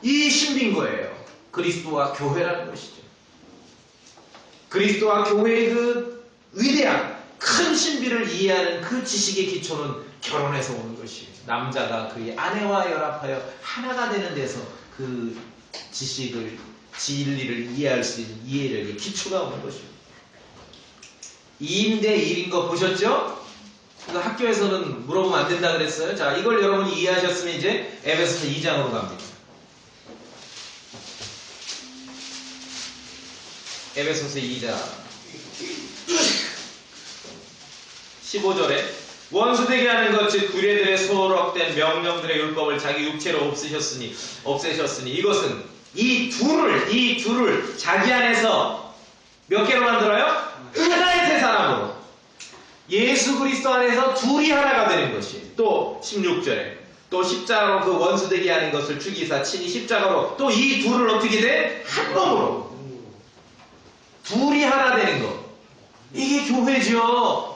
이 신비인 거예요. 그리스도와 교회라는 것이죠. 그리스도와 교회의 그 위대한 큰 신비를 이해하는 그 지식의 기초는 결혼에서 오는 것이에요. 남자가 그의 아내와 연합하여 하나가 되는 데서 그 지식을, 진리를 이해할 수 있는 이해력의 기초가 오는 것입니다. 2인대 1인 거 보셨죠? 학교에서는 물어보면 안 된다 그랬어요. 자, 이걸 여러분이 이해하셨으면 이제 에베소서 2장으로 갑니다. 에베소서 2장 15절에 원수되게 하는 것 즉 구례들의 소록된 명령들의 율법을 자기 육체로 없애셨으니 이것은 이 둘을 자기 안에서 몇 개로 만들어요? 하나의 세 사람으로 예수 그리스도 안에서 둘이 하나가 되는 것이. 또 16절에 또 십자가로 그 원수되게 하는 것을 죽이사 친히 십자가로 또 이 둘을 어떻게 돼? 한 몸으로 둘이 하나 되는 것. 이게 교회죠.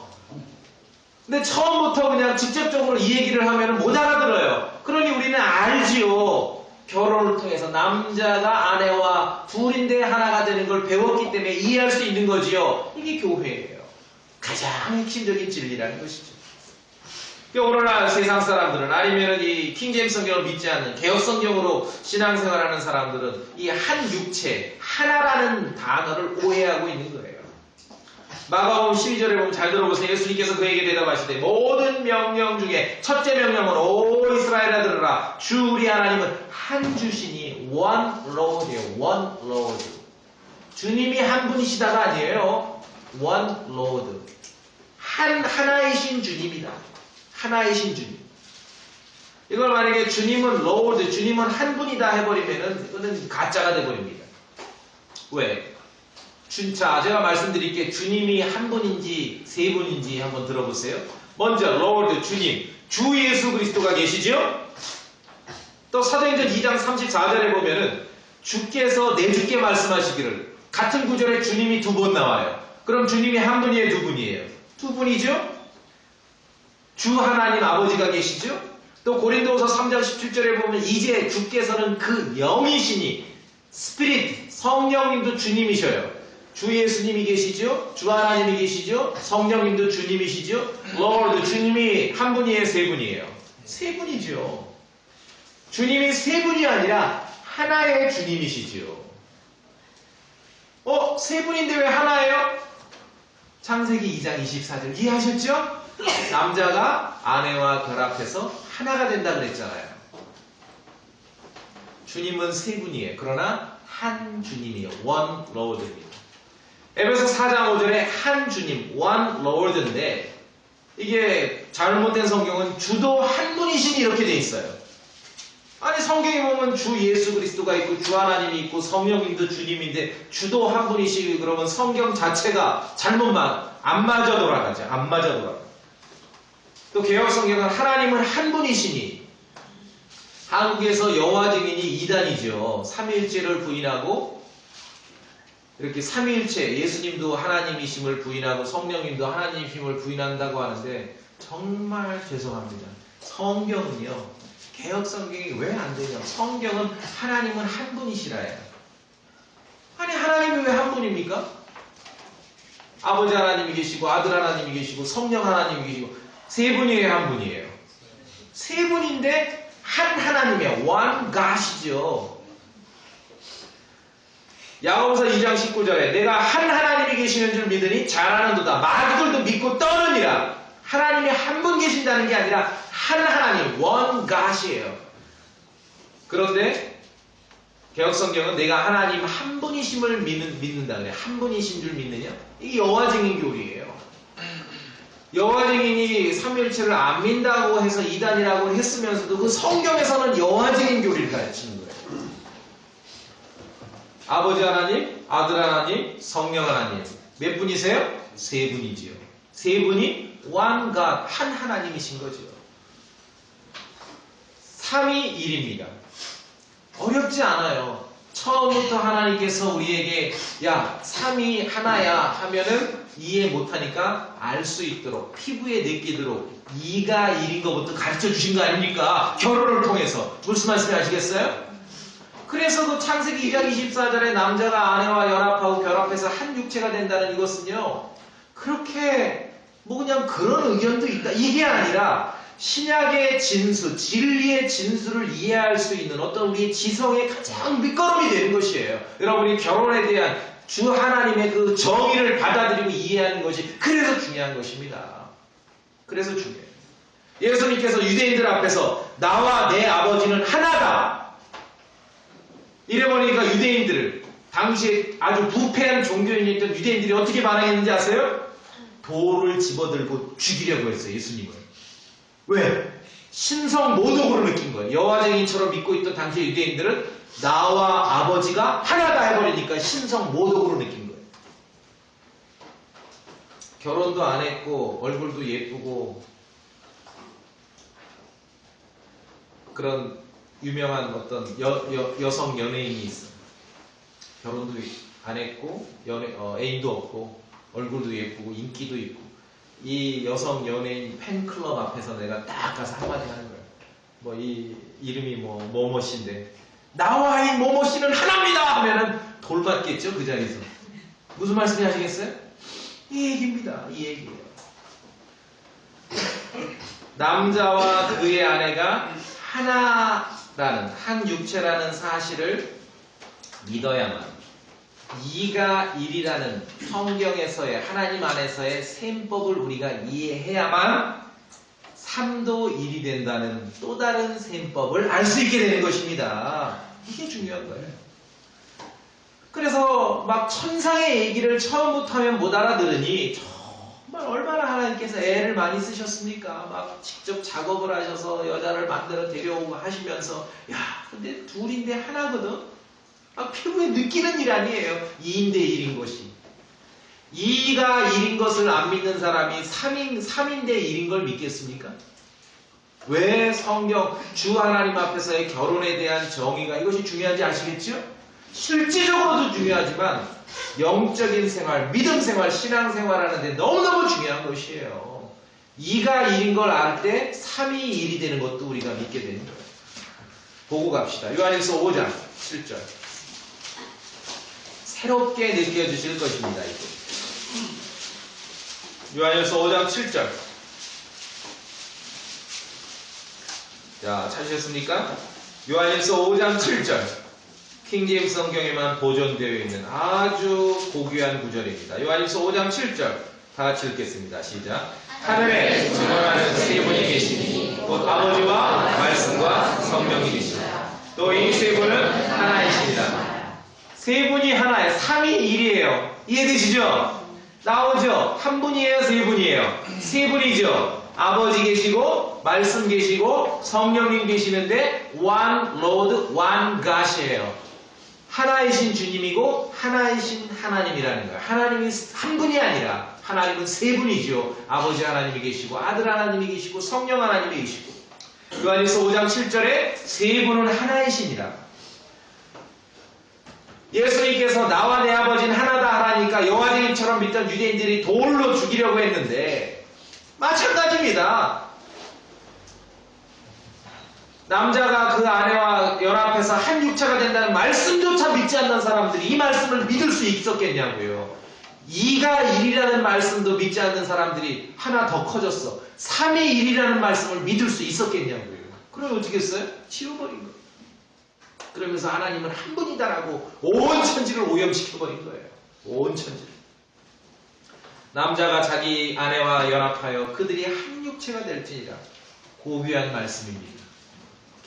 근데 처음부터 그냥 직접적으로 이 얘기를 하면 못 알아들어요. 그러니 우리는 알지요. 결혼을 통해서 남자가 아내와 둘인데 하나가 되는 걸 배웠기 때문에 이해할 수 있는 거지요. 이게 교회예요. 가장 핵심적인 진리라는 것이죠. 오늘날 세상 사람들은 아니면 이 킹제임스 성경을 믿지 않는 개혁 성경으로 신앙생활하는 사람들은 이 한 육체, 하나라는 단어를 오해하고 있는 거예요. 마가복음 12절에 보면 잘 들어보세요. 예수님께서 그에게 대답하시되 모든 명령 중에 첫째 명령은 오 이스라엘아 들으라. 주 우리 하나님은 한 주시니 one Lord이에요. one Lord. 주님이 한 분이시다가 아니에요. one Lord. 하나이신 주님이다. 하나이신 주님. 이걸 만약에 주님은 Lord, 주님은 한 분이다 해버리면은 이거는 가짜가 돼버립니다. 왜? 자, 제가 말씀드릴게요. 주님이 한 분인지 세 분인지 한번 들어보세요. 먼저 Lord, 주님, 주 예수 그리스도가 계시죠? 또 사도행전 2장 34절에 보면은 주께서 내 주께 말씀하시기를 같은 구절에 주님이 두 번 나와요. 그럼 주님이 한 분이에요, 두 분이에요? 두 분이죠? 주 하나님 아버지가 계시죠? 또 고린도후서 3장 17절에 보면 이제 주께서는 그 영이시니 스피릿, 성령님도 주님이셔요. 주 예수님이 계시죠? 주 하나님이 계시죠? 성령님도 주님이시죠? Lord, 주님이 한 분이에요, 세 분이에요? 세 분이죠. 주님이 세 분이 아니라 하나의 주님이시죠. 세 분인데 왜 하나예요? 창세기 2장 24절 이해하셨죠? 남자가 아내와 결합해서 하나가 된다 그랬잖아요. 주님은 세 분이에요. 그러나 한 주님이에요. one Lord입니다. 에베소 4장 5절에 한 주님, one Lord인데 이게 잘못된 성경은 주도 한 분이시니 이렇게 돼 있어요. 아니 성경에 보면 주 예수 그리스도가 있고 주 하나님이 있고 성령님도 주님인데 주도 한 분이시고 그러면 성경 자체가 안 맞아 돌아가죠. 안 맞아 돌아가죠. 또 개혁 성경은 하나님은 한 분이시니 한국에서 여호와 증인이 2단이죠. 삼위일체를 부인하고 이렇게 삼위일체 예수님도 하나님이심을 부인하고 성령님도 하나님이심을 부인한다고 하는데 정말 죄송합니다. 성경은요. 개혁 성경이 왜 안 되냐? 성경은 하나님은 한 분이시라요. 아니 하나님이 왜 한 분입니까? 아버지 하나님이 계시고 아들 하나님이 계시고 성령 하나님이 계시고 세 분이에요, 한 분이에요? 세 분인데 한 하나님이에요. one God이죠. 야고보서 2장 19절에 내가 한 하나님이 계시는 줄 믿으니 잘하는도다. 마귀들도 믿고 떠느니라. 하나님이 한 분 계신다는 게 아니라 한 하나님, one God이에요. 그런데 개혁성경은 내가 하나님 한 분이심을 믿는다 그래. 한 분이신 줄 믿느냐? 이게 여호와증인 교리예요. 여호와증인이 삼위일체를 안 믿는다고 해서 이단이라고 했으면서도 그 성경에서는 여호와증인 교리를 가르치는 거예요. 아버지 하나님, 아들 하나님, 성령 하나님. 몇 분이세요? 세 분이지요. 세 분이 one God, 한 하나님이신 거죠. 삼위일입니다. 어렵지 않아요. 처음부터 하나님께서 우리에게 야, 삼위 하나야 하면은 이해 못하니까 알 수 있도록 피부에 느끼도록 2가 1인 것부터 가르쳐 주신 거 아닙니까? 결혼을 통해서. 무슨 말씀이 아시겠어요? 그래서 그 창세기 2장 24절에 남자가 아내와 연합하고 결합해서 한 육체가 된다는 이것은요, 그렇게 뭐 그냥 그런 의견도 있다 이게 아니라 신약의 진수, 진리의 진수를 이해할 수 있는 어떤 우리의 지성의 가장 밑거름이 되는 것이에요. 여러분이 결혼에 대한 주 하나님의 그 정의를 받아들이고 이해하는 것이 그래서 중요한 것입니다. 그래서 중요해요. 예수님께서 유대인들 앞에서 나와 내 아버지는 하나다. 이래버리니까 유대인들을 당시에 아주 부패한 종교인이었던 유대인들이 어떻게 반응했는지 아세요? 돌을 집어들고 죽이려고 했어요. 예수님을. 왜? 신성 모독으로 느낀 거예요. 여호와쟁이처럼 믿고 있던 당시 유대인들은 나와 아버지가 하나다 해버리니까 신성 모독으로 느낀 거예요. 결혼도 안 했고 얼굴도 예쁘고 그런 유명한 어떤 여성 연예인이 있어요. 결혼도 안 했고 애인도 없고 얼굴도 예쁘고 인기도 있고 이 여성 연예인 팬클럽 앞에서 내가 딱 가서 한마디 하는 거예요. 뭐 이 이름이 뭐뭐씨인데 나와 이 뭐뭐씨는 하나입니다 하면은 돌 맞겠죠 그 자리에서. 무슨 말씀이 하시겠어요? 이 얘기입니다. 이 얘기예요. 남자와 그의 아내가 하나라는 한 육체라는 사실을 믿어야만 2가 1이라는 성경에서의 하나님 안에서의 셈법을 우리가 이해해야만 3도 1이 된다는 또 다른 셈법을 알 수 있게 되는 것입니다. 이게 중요한 거예요. 그래서 막 천상의 얘기를 처음부터 하면 못 알아들으니 정말 얼마나 하나님께서 애를 많이 쓰셨습니까? 막 직접 작업을 하셔서 여자를 만들어 데려오고 하시면서 야 근데 둘인데 하나거든? 막 피부에 느끼는 일 아니에요. 2인데 1인 것이. 2가 1인 것을 안 믿는 사람이 3인데 1인 걸 믿겠습니까? 왜 성경 주 하나님 앞에서의 결혼에 대한 정의가 이것이 중요한지 아시겠죠? 실질적으로도 중요하지만 영적인 생활, 믿음 생활, 신앙 생활하는데 너무너무 중요한 것이에요. 2가 1인 걸 알 때 3이 1이 되는 것도 우리가 믿게 되는 거예요. 보고 갑시다. 요한일서 5장 7절. 새롭게 느껴지실 것입니다. 이거. 요한일서 5장 7절. 자, 찾으셨습니까? 요한일서 5장 7절. 킹제임스 성경에만 보존되어 있는 아주 고귀한 구절입니다. 요한일서 5장 7절. 다 같이 읽겠습니다. 시작. 하늘에 주권하는 세 분이 계시니 곧 아버지와 말씀과 성령이 계시다. 또 이 세 분은 하나이시니라. 세 분이 하나예요. 3이 1이에요. 이해되시죠? 나오죠? 한 분이에요? 세 분이에요? 세 분이죠? 아버지 계시고 말씀 계시고 성령님 계시는데 One Lord, One God이에요. 하나이신 주님이고 하나이신 하나님이라는 거예요. 하나님이 한 분이 아니라 하나님은 세 분이죠. 아버지 하나님이 계시고 아들 하나님이 계시고 성령 하나님이 계시고 요한일서 5장 7절에 세 분은 하나이시니라. 예수님께서 나와 내 아버지는 하나다 하라니까 여호와쟁이처럼 믿던 유대인들이 돌로 죽이려고 했는데 마찬가지입니다. 남자가 그 아내와 연합해서 한 육체가 된다는 말씀조차 믿지 않는 사람들이 이 말씀을 믿을 수 있었겠냐고요. 2가 1이라는 말씀도 믿지 않는 사람들이 하나 더 커졌어. 3이 1이라는 말씀을 믿을 수 있었겠냐고요. 그럼 어떻게 했어요? 치워버린 거예요. 그러면서 하나님은 한 분이다라고 온 천지를 오염시켜버린 거예요. 온 천지를. 남자가 자기 아내와 연합하여 그들이 한 육체가 될지니라. 고귀한 말씀입니다.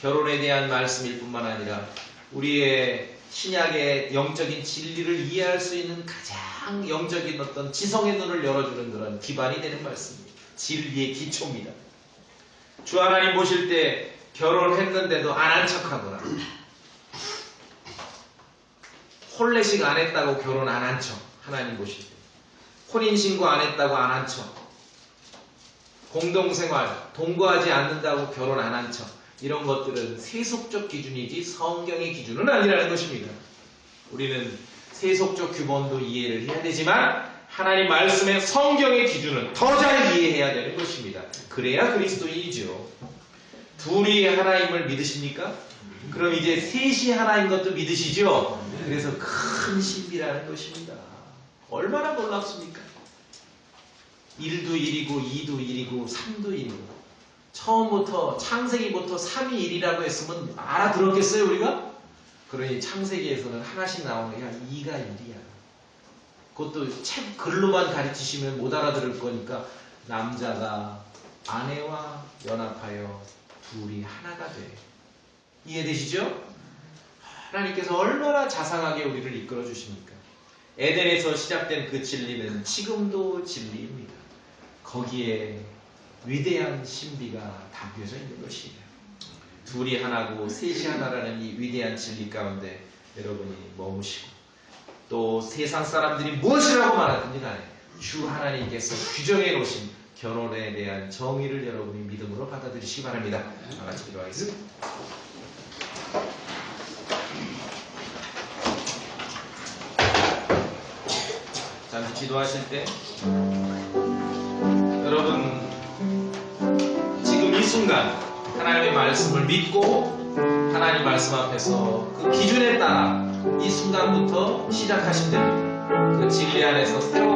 결혼에 대한 말씀일 뿐만 아니라 우리의 신약의 영적인 진리를 이해할 수 있는 가장 영적인 어떤 지성의 눈을 열어주는 그런 기반이 되는 말씀입니다. 진리의 기초입니다. 주 하나님 보실 때 결혼했는데도 안 한 척하거나 홀례식 안 했다고 결혼 안 한 척, 하나님 보실 때 혼인신고 안 했다고 안 한 척, 공동생활 동거하지 않는다고 결혼 안 한 척, 이런 것들은 세속적 기준이지 성경의 기준은 아니라는 것입니다. 우리는 세속적 규범도 이해를 해야 되지만 하나님 말씀의 성경의 기준은 더 잘 이해해야 되는 것입니다. 그래야 그리스도인이죠. 둘이 하나님을 믿으십니까? 그럼 이제 셋이 하나인 것도 믿으시죠? 그래서 큰 신비라는 것입니다. 얼마나 놀랍습니까? 1도 1이고 2도 1이고 3도 1이고 처음부터 창세기부터 3이 1이라고 했으면 알아들었겠어요 우리가? 그러니 창세기에서는 하나씩 나오는 게 2가 1이야. 그것도 책 글로만 가르치시면 못 알아들을 거니까 남자가 아내와 연합하여 둘이 하나가 돼. 이해되시죠? 하나님께서 얼마나 자상하게 우리를 이끌어 주십니까? 에덴에서 시작된 그 진리는 지금도 진리입니다. 거기에 위대한 신비가 담겨져 있는 것이에요. 둘이 하나고 셋이 하나라는 이 위대한 진리 가운데 여러분이 머무시고 또 세상 사람들이 무엇이라고 말하든지 간에 주 하나님께서 규정해 놓으신 결혼에 대한 정의를 여러분이 믿음으로 받아들이시기 바랍니다. 다 같이 기도하겠습니다. 잠시 기도하실 때 여러분 지금 이 순간 하나님의 말씀을 믿고 하나님 말씀 앞에서 그 기준에 따라 이 순간부터 시작하시면 됩니다. 그 진리 안에서 새로운